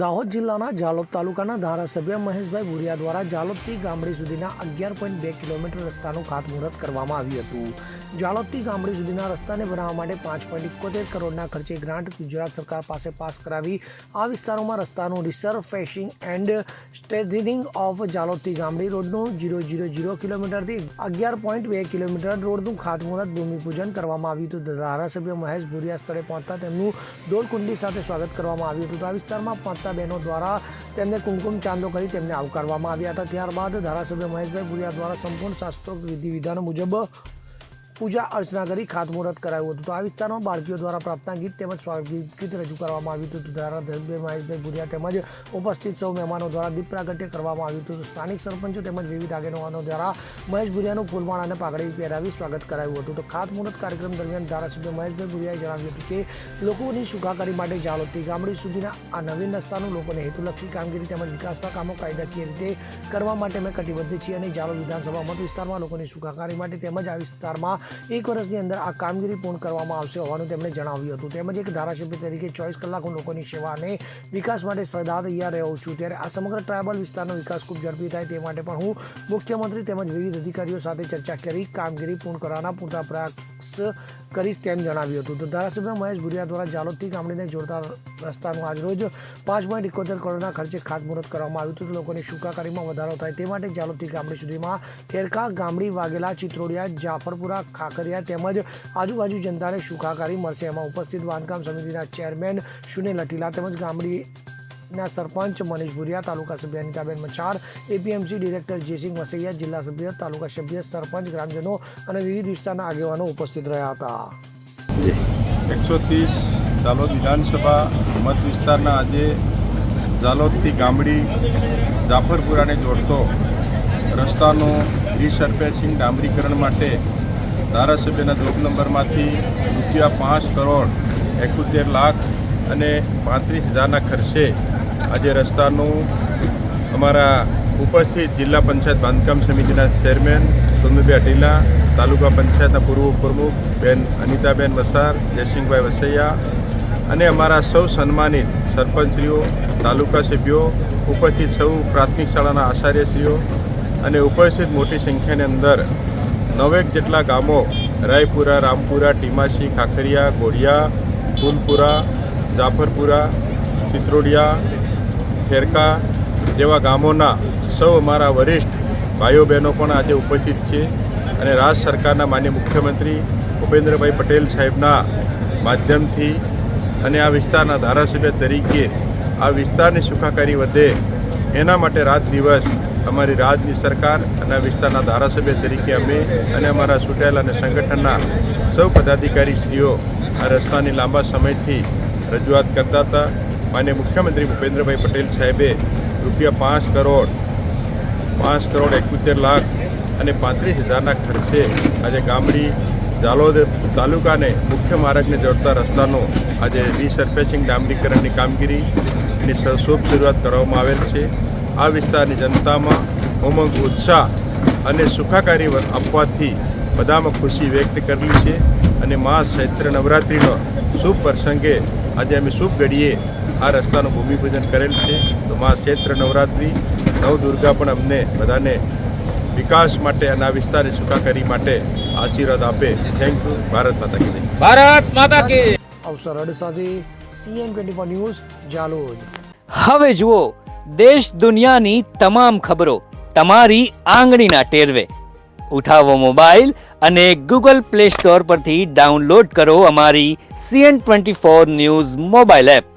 દાહોદ જિલ્લાના જાલોદ તાલુકાના ધારાસભ્ય મહેશભાઈ ભુરિયા દ્વારા જાલોદથી ગામડી સુધીના 11.2 કિલોમીટર રસ્તાનું ખાતમુહૂર્ત કરવામાં આવ્યું હતું. જાલોદથી ગામડી સુધીના રસ્તાને બનાવવા માટે 5.71 કરોડના ખર્ચે ગ્રાન્ટ ગુજરાત સરકાર પાસે પાસ કરાવી આ વિસ્તારોમાં રસ્તાનું રિસર્ફેસિંગ એન્ડ સ્ટ્રેથનિંગ ઓફ જાલોદથી ગામડી રોડનું 0.00 કિલોમીટરથી 11.2 કિલોમીટર રોડનું ખાતમુહૂર્ત ભૂમિપૂજન કરવામાં આવ્યું હતું. ધારાસભ્ય મહેશ ભુરિયા સ્થળે પહોંચતા તેમનું ડોલકુંડી સાથે સ્વાગત કરવામાં આવ્યું હતું. આ વિસ્તારમાં પહોંચતા બહેનો દ્વારા તેમને કુમકુમ ચાંદો કરી તેમને આવકારવામાં આવ્યા હતા. ત્યારબાદ ધારાસભ્ય મહેશભાઈ ભુરિયા દ્વારા સંપૂર્ણ શાસ્ત્રોક્ત વિધિ વિધાનો મુજબ પૂજા અર્ચના કરી ખાતમુહૂર્ત કરાયું હતું. તો આ વિસ્તારમાં બાળકીઓ દ્વારા પ્રાર્થના ગીત તેમજ સ્વાગત ગીત રજૂ કરવામાં આવ્યું હતું. ધારાસભ્ય મહેશભાઈ ભુરિયા તેમજ ઉપસ્થિત સૌ મહેમાનો દ્વારા દીપ પ્રાગટ્ય કરવામાં આવ્યું હતું. સ્થાનિક સરપંચો તેમજ વિવિધ આગેવાનો દ્વારા મહેશ ભુરિયાનું ફૂલમાળ અને પાઘડી પહેરાવી સ્વાગત કરાયું હતું. તો ખાતમુહૂર્ત કાર્યક્રમ દરમિયાન ધારાસભ્ય મહેશભાઈ ભુરિયાએ જણાવ્યું હતું કે લોકોની સુખાકારી માટે જાલોદથી ગામડી સુધીના આ નવીન રસ્તાનું લોકોને હેતુલક્ષી કામગીરી તેમજ વિકાસના કામો કાયદાકીય રીતે કરવા માટે અમે કટિબદ્ધ છીએ અને જાલોદ વિધાનસભા મત વિસ્તારમાં લોકોની સુખાકારી માટે તેમજ આ વિસ્તારમાં 1 વર્ષની અંદર આ કામગીરી પૂર્ણ કરવામાં આવશે હોવાનું તેમણે જણાવ્યું હતું. તેમજ એક ધારાસભ્ય તરીકે 24 કલાક હું લોકોની સેવા અને વિકાસ માટે સદા તૈયાર રહ્યો છું. ત્યારે આ સમગ્ર ટ્રાયબલ વિસ્તારનો વિકાસ ખૂબ ઝડપી થાય તે માટે પણ હું મુખ્યમંત્રી તેમજ વિવિધ અધિકારીઓ સાથે ચર્ચા કરી કામગીરી પૂર્ણ કરવાના પૂરતા પ્રયાસ કરીશ તેમ જણાવ્યું હતું. તો ધારાસભ્ય મહેશ ભુરિયા દ્વારા જાલોદથી ગામડીને જોડતા રસ્તાનું આજરોજ 5.71 કરોડના ખર્ચે ખાતમુહૂર્ત કરવામાં આવ્યું હતું. લોકોની સુખાકારીમાં વધારો થાય તે માટે જાલોદથી ગામડી સુધીમાં ખેરકા, ગામડી, વાઘેલા, ચિત્રોડિયા, જાફરપુરા, ખાખરિયા તેમજ આજુબાજુ જનતાને સુખાકારી મળશે. એમાં ઉપસ્થિત બાંધકામ સમિતિના ચેરમેન સુનિલ અટીલા તેમજ ગામડીના સરપંચ મનીષ ભુરિયા, તાલુકા સભ્ય અનિતાબેન મચાર, એપીએમસી ડિરેક્ટર જયસિંહ વસૈયા, જિલ્લા સભ્ય, તાલુકા સભ્ય, સરપંચ, ગ્રામજનો અને વિવિધ વિસ્તારના આગેવાનો ઉપસ્થિત રહ્યા હતા. 130 જાલોદ વિધાનસભા મત વિસ્તારના આજે જાલોદથી ગામડી જાફરપુરાને જોડતો રસ્તાનું રીસર્ફેસિંગ ડામરીકરણ માટે ધારાસભ્યના જોબ નંબરમાંથી ₹5 કરોડ 71 લાખ અને 35,000ના ખર્ચે આજે રસ્તાનું અમારા ઉપસ્થિત જિલ્લા પંચાયત બાંધકામ સમિતિના ચેરમેન સોનુભાઈ અટીલા, તાલુકા પંચાયતના પૂર્વ પ્રમુખ બેન અનિતાબેન મસાર, જયસિંહભાઈ વસૈયા અને અમારા સૌ સન્માનિત સરપંચશ્રીઓ, તાલુકા સભ્યો, ઉપસ્થિત સૌ પ્રાથમિક શાળાના આચાર્યશ્રીઓ અને ઉપસ્થિત મોટી સંખ્યાની અંદર 9 જેટલા ગામો રાયપુરા, રામપુરા, ટીમાસી, ખાખરિયા, ગોળિયા, ફૂલપુરા, જાફરપુરા, ચિત્રોડિયા, ખેરકા જેવા ગામોના સૌ અમારા વરિષ્ઠ ભાઈઓ બહેનો પણ આજે ઉપસ્થિત છે અને રાજ્ય સરકારના માનનીય મુખ્યમંત્રી ભૂપેન્દ્રભાઈ પટેલ સાહેબના માધ્યમથી અને આ વિસ્તારના ધારાસભ્ય તરીકે આ વિસ્તારની સુખાકારી વધે એના માટે રાત દિવસ અમારી રાજ્યની સરકાર અને આ વિસ્તારના ધારાસભ્ય તરીકે અમે અને અમારા ચૂંટાયેલા અને સંગઠનના સૌ પદાધિકારીશ્રીઓ આ રસ્તાની લાંબા સમયથી રજૂઆત કરતા હતા. માનનીય મુખ્યમંત્રી ભૂપેન્દ્રભાઈ પટેલ સાહેબે ₹5 કરોડ 71 લાખ અને 35,000ના ખર્ચે આજે ગામડી જાલોદ તાલુકાને મુખ્ય માર્ગને જોડતા રસ્તાનો આજે રીસર્ફેસિંગ ડામરીકરણની કામગીરીની શુભ શરૂઆત કરવામાં આવેલ છે. આ વિસ્તારની જનતામાં ઉમંગ, ઉત્સાહ અને સુખાકારી આપવાથી બધામાં ખુશી વ્યક્ત કરેલી છે અને મા ચૈત્ર નવરાત્રિનો શુભ પ્રસંગે આજે અમે શુભ ઘડીએ આ રસ્તાનું ભૂમિપૂજન કરેલ છે. તો મા ચૈત્ર નવરાત્રિ, નવદુર્ગા પણ અમને બધાને વિકાસ માટે અને આ વિસ્તારની સુખાકારી માટે આશીર્વાદ આપે. Thank you. ભારત માતા કી જય. ભારત માતા કી. અવસર અડ સાથે CN24 ન્યૂઝ જાલોદ. હવે જુઓ દેશ દુનિયાની તમામ ખબરો તમારી આંગળીના ટેરવે. ઉઠાવો મોબાઈલ અને Google Play Store પરથી ડાઉનલોડ કરો અમારી CN24 ન્યૂઝ મોબાઈલ એપ.